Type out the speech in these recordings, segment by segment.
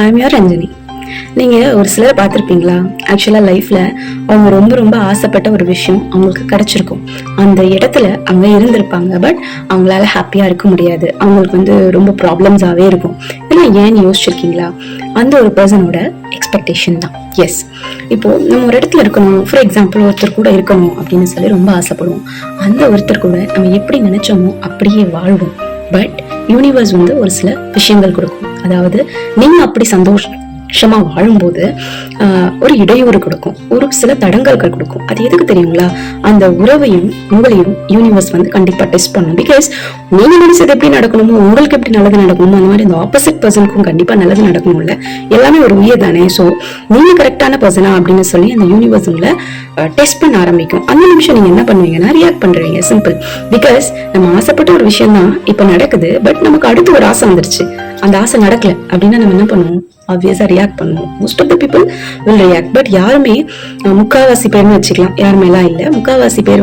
I'm your Ranjani. நீங்கள் ஒரு சிலர் பார்த்துருப்பீங்களா, ஆக்சுவலாக லைஃப்பில் அவங்க ரொம்ப ரொம்ப ஆசைப்பட்ட ஒரு விஷயம் அவங்களுக்கு கிடச்சிருக்கும். அந்த இடத்துல அவங்க இருந்திருப்பாங்க, பட் அவங்களால ஹாப்பியாக இருக்க முடியாது. அவங்களுக்கு ரொம்ப ப்ராப்ளம்ஸாகவே இருக்கும். இதெல்லாம் ஏன்னு யோசிச்சிருக்கீங்களா? அந்த ஒரு பர்சனோட எக்ஸ்பெக்டேஷன் தான். எஸ், இப்போது நம்ம ஒரு இடத்துல இருக்கணும், ஃபார் எக்ஸாம்பிள் ஒருத்தர் கூட இருக்கணும் அப்படின்னு சொல்லி ரொம்ப ஆசைப்படுவோம். அந்த ஒருத்தர் கூட நம்ம எப்படி நினைச்சோமோ அப்படியே வாழ்வோம். பட் யூனிவர்ஸ் ஒரு சில விஷயங்கள் கொடுக்கும். அதாவது நீங்க அப்படி சந்தோஷமா வாழும்போது ஒரு இடையூறு கொடுக்கும், ஒரு சில தடங்கல்கள் கொடுக்கும். அது எதுக்கு தெரியுங்களா? அந்த உறவையும் உங்களையும் யூனிவர்ஸ் கண்டிப்பா டெஸ்ட் பண்ணும். பிகாஸ் நீங்க நினைச்சது எப்படி நடக்கணுமோ, உங்களுக்கு எப்படி நல்லது நடக்கணுமோ, அந்த மாதிரி இந்த ஆப்போசிட் பர்சனுக்கும் கண்டிப்பா நல்லது நடக்கணும்ல. எல்லாமே ஒரு உயிர் தானே. ஸோ நீங்க கரெக்டான பர்சனா அப்படின்னு சொல்லி அந்த யூனிவர்ஸ் உங்களை டெஸ்ட் பண்ண ஆரம்பிக்கும். அந்த நிமிஷம் நீங்க என்ன பண்ணுவீங்கன்னா ரியாக்ட் பண்றீங்க. சிம்பிள். பிகாஸ் நம்ம ஆசைப்பட்ட ஒரு விஷயம் தான் இப்ப நடக்குது, பட் நமக்கு அடுத்து ஒரு ஆசை வந்துருச்சு. அந்த ஆசை நடக்கல அப்படின்னா நம்ம என்ன பண்ணுவோம்? ஆப்வியஸா ரியாக்ட் பண்ணுவோம். Most of the people will react. But யாருமே, முக்காவாசி பேர்னு வச்சுக்கலாம், யாருமே எல்லாம் இல்ல, முக்காவாசி பேர்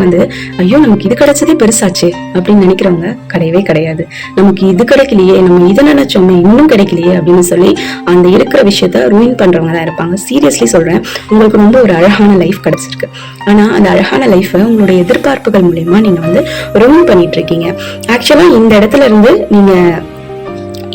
ஐயோ நமக்கு இது கிடைச்சதே பெருசாச்சு அப்படின்னு நினைக்கிறவங்க கிடையவே கிடையாது. நமக்கு இது கிடைக்கலையே, நம்ம இதை நினைச்சோமே இன்னும் கிடைக்கலையே அப்படின்னு சொல்லி அந்த இருக்கிற விஷயத்த ரூயின் பண்றவங்க தான் இருப்பாங்க. சீரியஸ்லி சொல்றேன், உங்களுக்கு ரொம்ப ஒரு அழகான லைஃப் கிடைச்சிருக்கு. ஆனா அந்த அழகான லைஃபை உங்களுடைய எதிர்பார்ப்புகள் மூலியமா நீங்க ரூயின் பண்ணிட்டு இருக்கீங்க. ஆக்சுவலா இந்த இடத்துல இருந்து நீங்க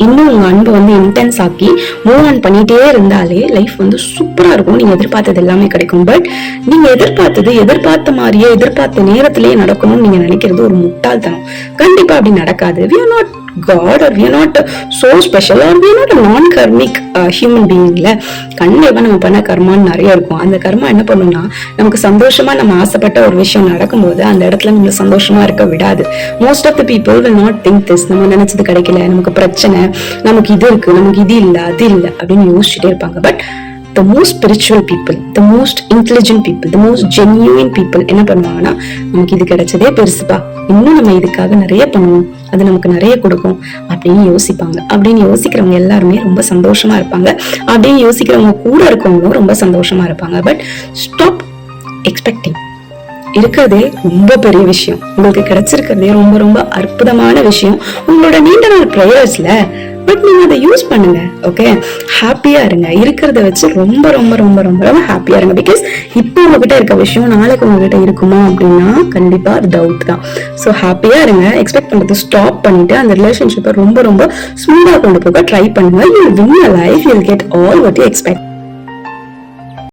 இன்னும் உங்க அன்பை இன்டென்ஸ் ஆக்கி மூவ் ஆன் பண்ணிட்டே இருந்தாலே லைஃப் சூப்பரா இருக்கும். நீங்க எதிர்பார்த்தது எல்லாமே கிடைக்கும். பட் நீங்க எதிர்பார்த்த மாதிரியே எதிர்பார்த்த நேரத்திலேயே நடக்கணும்னு நீங்க நினைக்கிறது ஒரு முட்டாள்தனம். கண்டிப்பா அப்படி நடக்காது. We are not God, or we are not so special, or we are not a non-karmic human being. கண்டிப்பா நம்ம பண்ண கர்மான்னு நிறைய இருக்கும். அந்த கர்மா என்ன பண்ணும்னா, நமக்கு சந்தோஷமா நம்ம ஆசைப்பட்ட ஒரு விஷயம் நடக்கும்போது அந்த இடத்துல நம்மள சந்தோஷமா இருக்க விடாது. Most of the people will not think this. நம்ம நினைச்சது கிடைக்கல, நமக்கு பிரச்சனை, நமக்கு இது இருக்கு, நமக்கு இது இல்ல, அது இல்ல அப்படின்னு யோசிச்சுட்டே இருப்பாங்க. But the most spiritual people, the most intelligent people, the most genuine people என்ன பண்ணுவாங்கன்னா, நமக்கு இது கிடைச்சதே பெருசுப்பா, இன்னும் நம்ம இதுக்காக நிறைய பண்ணுவோம், அது நமக்கு நிறைய கொடுக்கும் அப்படின்னு யோசிப்பாங்க. அப்படின்னு யோசிக்கிறவங்க எல்லாருமே ரொம்ப சந்தோஷமா இருப்பாங்க. அப்படின்னு யோசிக்கிறவங்க கூட இருக்கவங்களும் ரொம்ப சந்தோஷமா இருப்பாங்க. But stop expecting. இருக்கிறதே ரொம்ப பெரிய விஷயம், உங்களுக்கு கிடைச்சிருக்கிறதே ரொம்ப ரொம்ப அற்புதமான விஷயம், உங்களோட நீண்ட நாள் ப்ரேயர்ஸ்ல. பட் நீங்க அதை யூஸ் பண்ணுங்க. ஓகே, ஹாப்பியா இருங்க. இருக்கிறத வச்சு ரொம்ப ரொம்ப ரொம்ப ரொம்ப ரொம்ப ஹாப்பியா இருங்க. பிகாஸ் இப்போ உங்ககிட்ட இருக்க விஷயம் நாளைக்கு உங்ககிட்ட இருக்குமா அப்படின்னா கண்டிப்பா அது டவுட் தான். ஸோ ஹாப்பியா இருங்க. எக்ஸ்பெக்ட் பண்றது ஸ்டாப் பண்ணிட்டு அந்த ரிலேஷன்ஷிப்பை ரொம்ப ரொம்ப ஸ்மூத்தா கொண்டு போக ட்ரை பண்ணுங்க. You will win your life. You will get all what you expect.